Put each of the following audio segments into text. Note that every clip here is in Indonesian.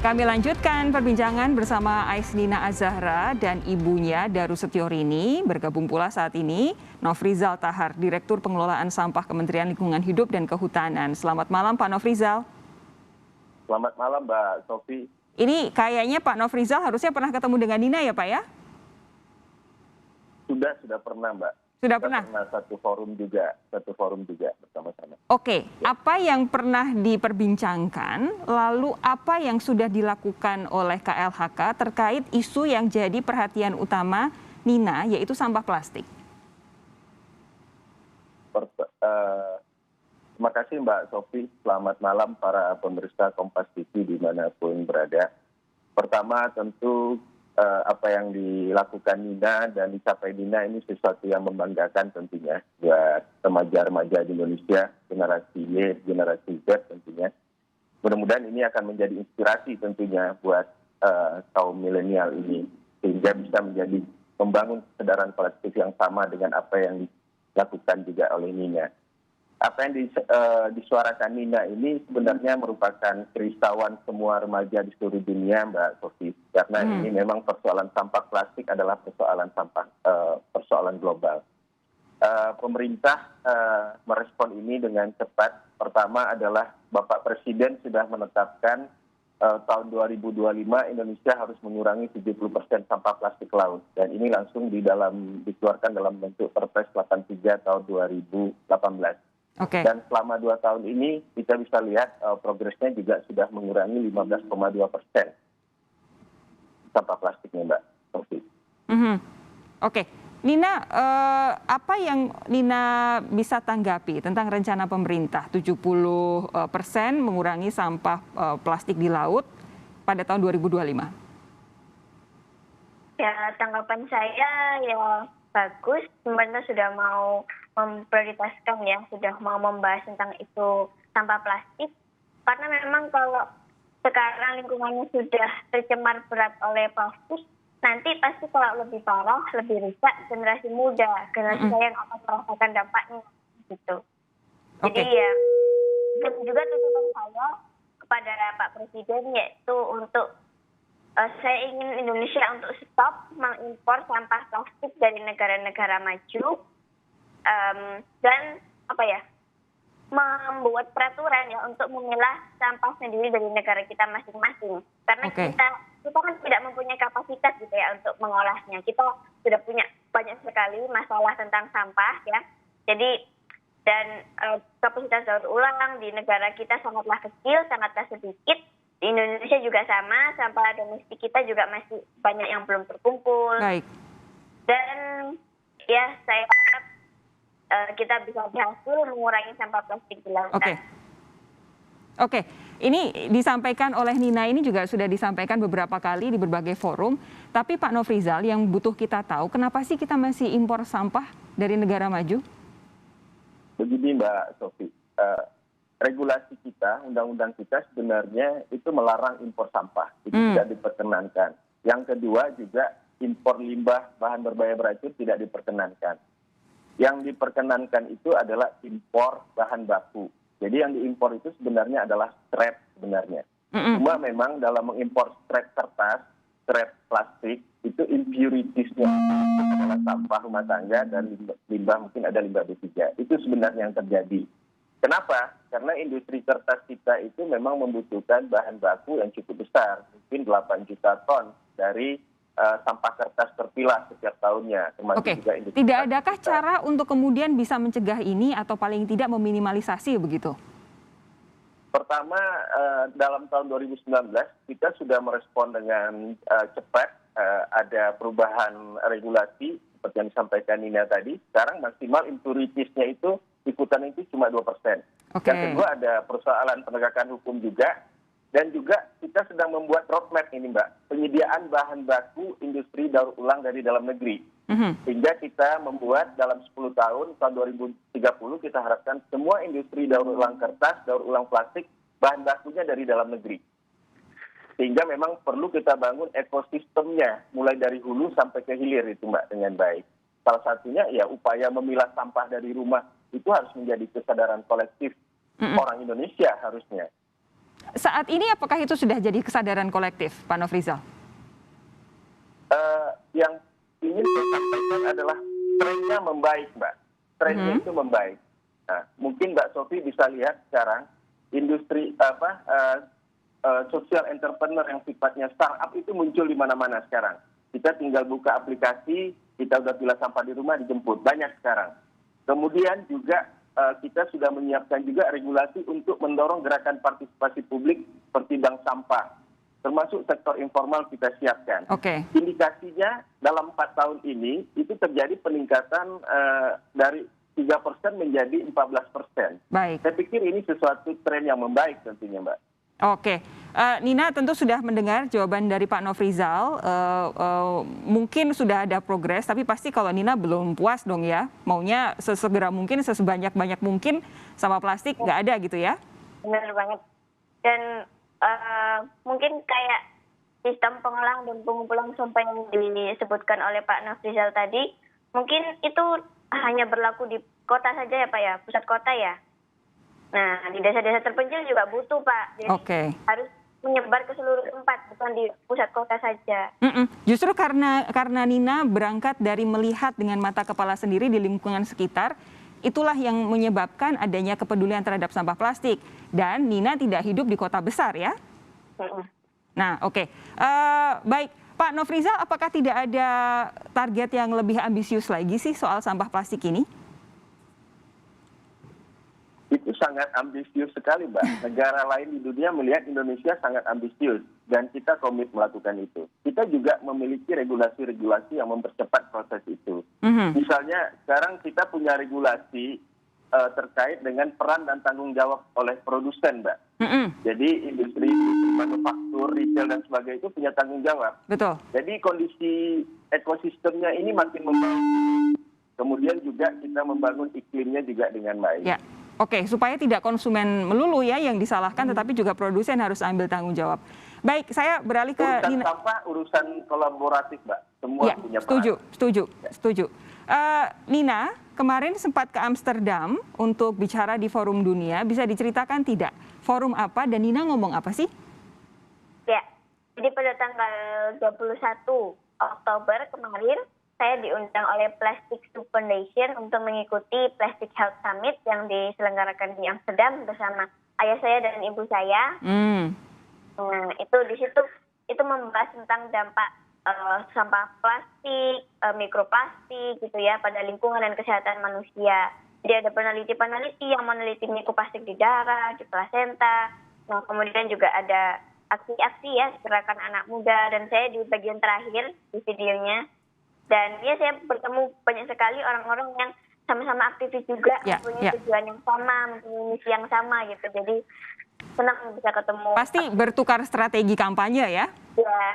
Kami lanjutkan perbincangan bersama Aisnina Azahra dan ibunya Daru Setiorini. Bergabung pula saat ini Nofrizal Tahar, Direktur Pengelolaan Sampah Kementerian Lingkungan Hidup dan Kehutanan. Selamat malam Pak Nofrizal. Selamat malam Mbak Sofi. Ini kayaknya Pak Nofrizal harusnya pernah ketemu dengan Nina ya Pak ya? Sudah pernah Mbak. Sudah pernah? Satu forum juga bersama-sama. Oke, apa yang pernah diperbincangkan, lalu apa yang sudah dilakukan oleh KLHK terkait isu yang jadi perhatian utama Nina, yaitu sampah plastik? Terima kasih Mbak Sofi, selamat malam para pemirsa Kompas TV dimanapun berada. Pertama tentu apa yang dilakukan Nina dan dicapai Nina ini sesuatu yang membanggakan tentunya buat remaja-remaja di Indonesia, generasi Y, generasi Z tentunya. Mudah-mudahan ini akan menjadi inspirasi tentunya buat kaum milenial ini, sehingga bisa menjadi membangun kesadaran kolektif yang sama dengan apa yang dilakukan juga oleh Nina. Apa yang disuarakan Nina ini sebenarnya merupakan kerisauan semua remaja di seluruh dunia, Mbak Sofi. Karena ini memang persoalan sampah plastik adalah persoalan global. Pemerintah merespon ini dengan cepat. Pertama adalah Bapak Presiden sudah menetapkan tahun 2025 Indonesia harus mengurangi 70% sampah plastik laut. Dan ini langsung dikeluarkan dalam bentuk Perpres 83 tahun 2018. Okay. Dan selama 2 tahun ini kita bisa lihat progresnya juga sudah mengurangi 15,2% sampah plastiknya, Mbak Sofi. Oke. Nina, apa yang Nina bisa tanggapi tentang rencana pemerintah 70% mengurangi sampah plastik di laut pada tahun 2025? Ya, tanggapan saya ya bagus, pemerintah sudah mau memprioritaskan ya, sudah mau membahas tentang isu sampah plastik. Karena memang kalau sekarang lingkungannya sudah tercemar berat oleh plastik, nanti pasti kalau lebih parah, lebih rusak generasi muda, generasi saya yang akan merasakan dampaknya gitu. Jadi ya, juga tuntutan saya kepada Pak Presiden yaitu untuk saya ingin Indonesia untuk stop mengimpor sampah plastik dari negara-negara maju dan membuat peraturan ya untuk memilah sampah sendiri dari negara kita masing-masing. Karena kita kan tidak mempunyai kapasitas gitu ya untuk mengolahnya. Kita sudah punya banyak sekali masalah tentang sampah ya. Jadi dan kapasitas daur ulang di negara kita sangatlah kecil, sangatlah sedikit. Di Indonesia juga sama, sampah domestik kita juga masih banyak yang belum terkumpul. Baik. Dan ya saya harap kita bisa berhasil mengurangi sampah plastik di lautan. Oke. Ini disampaikan oleh Nina, ini juga sudah disampaikan beberapa kali di berbagai forum. Tapi Pak Nofrizal, yang butuh kita tahu, kenapa sih kita masih impor sampah dari negara maju? Begini Mbak Sofi, regulasi kita, undang-undang kita sebenarnya itu melarang impor sampah, itu tidak diperkenankan. Yang kedua juga impor limbah bahan berbahaya beracun tidak diperkenankan. Yang diperkenankan itu adalah impor bahan baku. Jadi yang diimpor itu sebenarnya adalah scrap sebenarnya. Cuma memang dalam mengimpor scrap kertas, scrap plastik, itu impuritiesnya adalah sampah rumah tangga dan limbah mungkin ada limbah B3. Itu sebenarnya yang terjadi. Kenapa? Karena industri kertas kita itu memang membutuhkan bahan baku yang cukup besar, mungkin 8 juta ton dari sampah kertas terpilah setiap tahunnya. Oke, tidak adakah cara untuk kemudian bisa mencegah ini atau paling tidak meminimalisasi begitu? Pertama, dalam tahun 2019 kita sudah merespon dengan cepat, ada perubahan regulasi seperti yang disampaikan Nina tadi. Sekarang maksimal impuritiesnya itu ikutan itu cuma 2%. Yang kedua ada persoalan penegakan hukum juga. Dan juga kita sedang membuat roadmap ini Mbak, penyediaan bahan baku industri daur ulang dari dalam negeri. Sehingga kita membuat dalam 10 tahun 2030 kita harapkan semua industri daur ulang kertas, daur ulang plastik, bahan bakunya dari dalam negeri. Sehingga memang perlu kita bangun ekosistemnya, mulai dari hulu sampai ke hilir itu Mbak dengan baik. Salah satunya ya upaya memilah sampah dari rumah itu harus menjadi kesadaran kolektif orang Indonesia harusnya. Saat ini apakah itu sudah jadi kesadaran kolektif, Pak Nofrizal? Yang ingin saya sampaikan adalah trennya membaik, Mbak. Trennya itu membaik. Nah, mungkin Mbak Sofi bisa lihat sekarang industri social entrepreneur yang sifatnya startup itu muncul di mana-mana sekarang. Kita tinggal buka aplikasi, kita udah pilih sampah di rumah dijemput, banyak sekarang. Kemudian juga kita sudah menyiapkan juga regulasi untuk mendorong gerakan partisipasi publik seperti bank sampah. Termasuk sektor informal kita siapkan. Oke. Indikasinya dalam 4 tahun ini itu terjadi peningkatan dari 3% menjadi 14%. Baik. Saya pikir ini sesuatu tren yang membaik tentunya, Mbak. Oke, Nina tentu sudah mendengar jawaban dari Pak Nofrizal. Mungkin sudah ada progres, tapi pasti kalau Nina belum puas dong ya. Maunya sesegera mungkin, sebanyak-banyak mungkin sampah plastik nggak ada gitu ya? Benar banget. Dan mungkin kayak sistem pengolahan dan pengumpulan sampah yang disebutkan oleh Pak Nofrizal tadi, mungkin itu hanya berlaku di kota saja ya Pak ya, pusat kota ya. Nah, di desa-desa terpencil juga butuh Pak. Jadi harus menyebar ke seluruh tempat, bukan di pusat kota saja. Justru karena Nina berangkat dari melihat dengan mata kepala sendiri di lingkungan sekitar, itulah yang menyebabkan adanya kepedulian terhadap sampah plastik. Dan Nina tidak hidup di kota besar ya? Nah, oke. Baik, Pak Nofrizal, apakah tidak ada target yang lebih ambisius lagi sih soal sampah plastik ini? Itu sangat ambisius sekali, Mbak. Negara lain di dunia melihat Indonesia sangat ambisius dan kita komit melakukan itu. Kita juga memiliki regulasi-regulasi yang mempercepat proses itu. Misalnya sekarang kita punya regulasi terkait dengan peran dan tanggung jawab oleh produsen, Mbak. Jadi industri manufaktur, retail dan sebagainya itu punya tanggung jawab. Betul. Jadi kondisi ekosistemnya ini makin membangun. Kemudian juga kita membangun iklimnya juga dengan baik. Ya. Oke, supaya tidak konsumen melulu ya yang disalahkan, tetapi juga produsen harus ambil tanggung jawab. Baik, saya beralih ke urusan Nina. sampah, urusan kolaboratif, Mbak. Semua ya, punya peran. Setuju. Nina, kemarin sempat ke Amsterdam untuk bicara di forum dunia. Bisa diceritakan tidak? Forum apa dan Nina ngomong apa sih? Ya, jadi pada tanggal 21 Oktober kemarin, saya diundang oleh Plastic Soup Foundation untuk mengikuti Plastic Health Summit yang diselenggarakan di Amsterdam bersama ayah saya dan ibu saya. Nah, itu di situ itu membahas tentang dampak sampah plastik, mikroplastik gitu ya pada lingkungan dan kesehatan manusia. Jadi ada peneliti-peneliti yang meneliti mikroplastik di darah, di plasenta. Nah, kemudian juga ada aksi-aksi ya gerakan anak muda dan saya di bagian terakhir di videonya. Dan ya saya bertemu banyak sekali orang-orang yang sama-sama aktivis juga, punya tujuan yang sama, mempunyai misi yang sama gitu. Jadi senang bisa ketemu. Pasti bertukar strategi kampanye ya?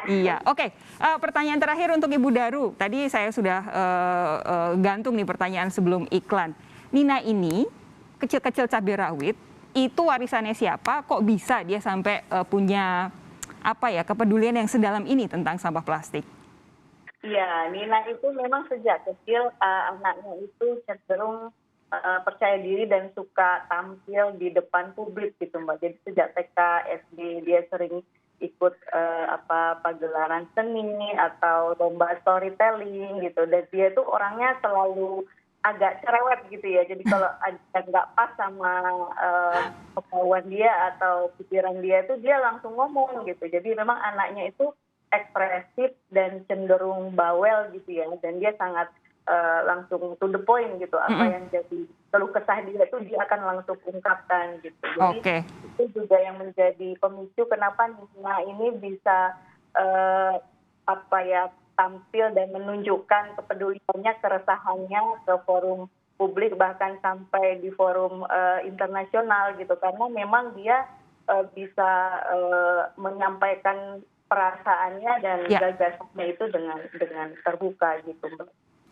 Iya. Oke. Pertanyaan terakhir untuk Ibu Daru. Tadi saya sudah gantung nih pertanyaan sebelum iklan. Nina ini kecil-kecil cabai rawit itu warisannya siapa? Kok bisa dia sampai punya kepedulian yang sedalam ini tentang sampah plastik? Iya, Nina itu memang sejak kecil anaknya itu cenderung percaya diri dan suka tampil di depan publik gitu Mbak. Jadi sejak TK, SD dia sering ikut pagelaran seni atau lomba storytelling gitu. Dan dia tuh orangnya selalu agak cerewet gitu ya. Jadi kalau ada nggak pas sama kemauan dia atau pikiran dia itu dia langsung ngomong gitu. Jadi memang anaknya itu ekspresif dan cenderung bawel gitu ya, dan dia sangat langsung to the point gitu, apa yang jadi keluh kesah dia itu dia akan langsung ungkapkan gitu. Jadi itu juga yang menjadi pemicu kenapa Nina ini bisa tampil dan menunjukkan kepeduliannya, keresahannya ke forum publik bahkan sampai di forum internasional gitu, karena memang dia bisa menyampaikan perasaannya dan gagasannya itu dengan terbuka gitu.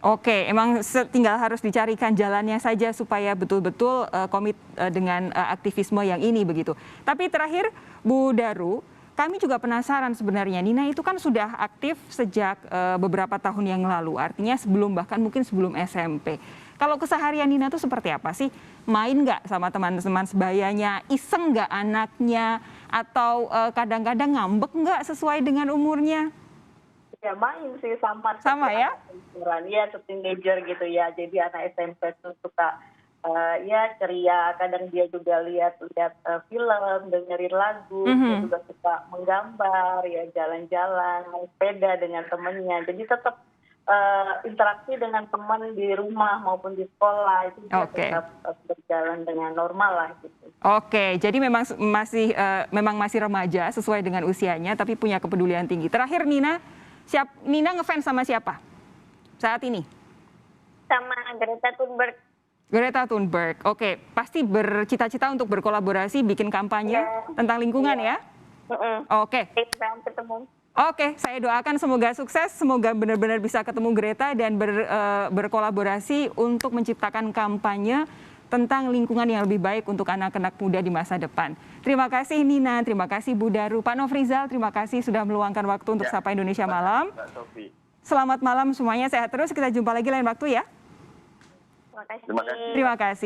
Oke, emang tinggal harus dicarikan jalannya saja supaya betul-betul komit dengan aktivisme yang ini begitu. Tapi terakhir Bu Daru, kami juga penasaran sebenarnya, Nina itu kan sudah aktif sejak beberapa tahun yang lalu, artinya bahkan mungkin sebelum SMP. Kalau keseharian Nina tuh seperti apa sih? Main nggak sama teman-teman sebayanya? Iseng nggak anaknya? Atau kadang-kadang ngambek nggak sesuai dengan umurnya? Ya main sih sama. Sama ya? Iya, teenager gitu ya. Jadi anak SMP tuh suka ya ceria. Kadang dia juga lihat film, dengerin lagu. Dia juga suka menggambar, ya jalan-jalan, main sepeda dengan temennya. Jadi tetap interaksi dengan teman di rumah maupun di sekolah itu juga tetap berjalan dengan normal lah gitu. Oke, jadi memang masih remaja sesuai dengan usianya, tapi punya kepedulian tinggi. Terakhir Nina ngefans sama siapa saat ini? Sama Greta Thunberg. Greta Thunberg, oke. Pasti bercita-cita untuk berkolaborasi, bikin kampanye tentang lingkungan ya? Oke. Ketemu. Oke, saya doakan semoga sukses, semoga benar-benar bisa ketemu Greta dan berkolaborasi untuk menciptakan kampanye tentang lingkungan yang lebih baik untuk anak-anak muda di masa depan. Terima kasih Nina, terima kasih Bu Daru. Pak Nofrizal, terima kasih sudah meluangkan waktu untuk Sapa Indonesia Malam. Selamat malam semuanya, sehat terus. Kita jumpa lagi lain waktu ya. Terima kasih. Terima kasih.